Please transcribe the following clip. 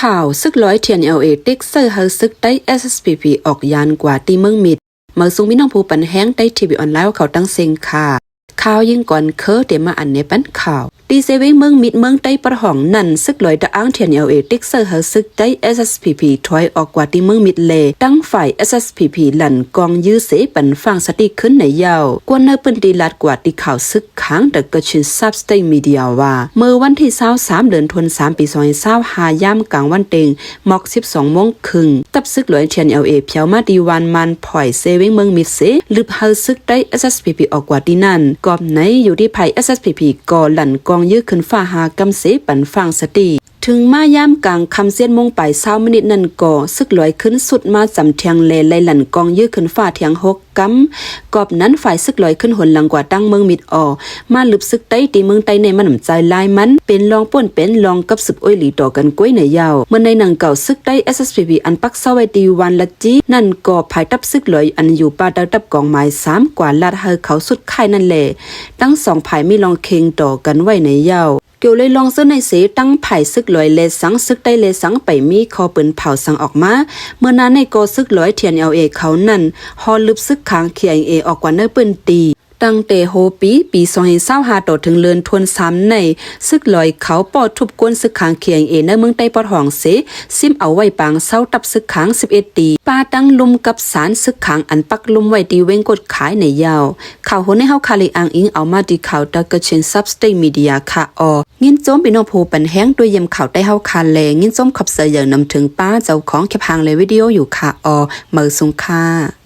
ข่าวซึกร้อยเทียนLAติ๊กเซอร์เฮาซึกได้ SSPP ออกยานกว่าตีเมืองมิดเมื่อซุงมีน้องผู้ปันแห้งได้ทีวีออนไลน์ว่าเขาตั้งเซ็งค่ะข่าวยิ่งก่อนเดี๋ยวมาอันเนปันข่าวดีเซเวงเมืองมิดเมืองได้ประหองนั่นซึกลอยตะอ้างเทียนLAติ๊กเซอร์เฮาซึกได้ SSPP ถอยออกกว่าตีเมืองมิดเลตั้งฝ่าย SSPP หลั่นกองยื้อเสปันฟังสติขึ้นในยาวกวนเนปืนดีลัดกว่าที่ข่าวซึกค้างเดกชินซับสเตย์มีเดียว่าเมื่อวันที่23เดือนธันวาคมปี2025ยามกลางวันเต็งมอก12โมงครึ่งตับซึกลอยเทียนLAเพียวมาดีวันมันพอยเซเวงเมืองมิดเสลึบเฮาซึกได้ SSPP ออกกว่าที่นั่นกอบไหนอยู่ที่ไผ่ SSPP ก่อหลั่นกองยื้อขึ้นฟ้าหากำเสปันฟังสติถึงมายามกลางคำเส้นมงไป20 มินินั่นก่อซึกลอยขึ้นสุดมาจำเทียงเลไลหลั่นกองยื้อขึ้นฟ้าเทียง6กำกอบนั้นฝ่ายซึกลอยขึ้นหนหลังกว่าตั้งเมืองมิดออมาลึบซึกใต้ตีเมืองใต้ในมันใจลายมันเป็นรองป่นเป็นรองกับสืบอ้อยหลีต่อกันก้วยในยาวเมื่อในหนังเก่าซึกใต้ SSPP อันปักเศร้าไว้ดีวันละจีนั่นก่อภายตับซึกลอยอันอยู่ป่าตับกองไม้3กว่าลาดเฮอเขาสุดค่ายนั่นแหละตั้ง2ภายมีรองเคงต่อกันไว้ในยาวเกี่ยวเลยลองเสื้อในเสตั้งไผ่ซึกลอยเลสังซึกได้เลสังไปมีคอปืนเผาสังออกมาเมื่อนั้นในโกซึกลอยเทียนLAเขานั่นฮอลึบซึกค้างเขียงออกกว่าเนื้อปืนตีตั้งแต่โฮปี2025ต่อถึงเลือนทวน3ในซึกลอยเขาปอดทุบก้นซึกค้างเขียงในเมืองใต้ปอดห้องเสซิมเอาไว้ปางเศร้าตับซึกค้าง11ตีป้าตั้งลุมกับสารซึกค้างอันปักลุมไว้ดีเว้งกดขายในยาวข่าวโหในเฮาคาลิอังอิงเอามาดีข่าวตะกะเชนซับสเตย์มีเดียค่ะงินโจมพี่น้องผู้ปันแห้งด้วยเยี่ยมข่าวได้เฮาคาแลงินโจมขับเสยอย่างนำถึงป้าเจ้าของแคปหางเลยวิดีโออยู่ค่ะเมือสุงค่ะ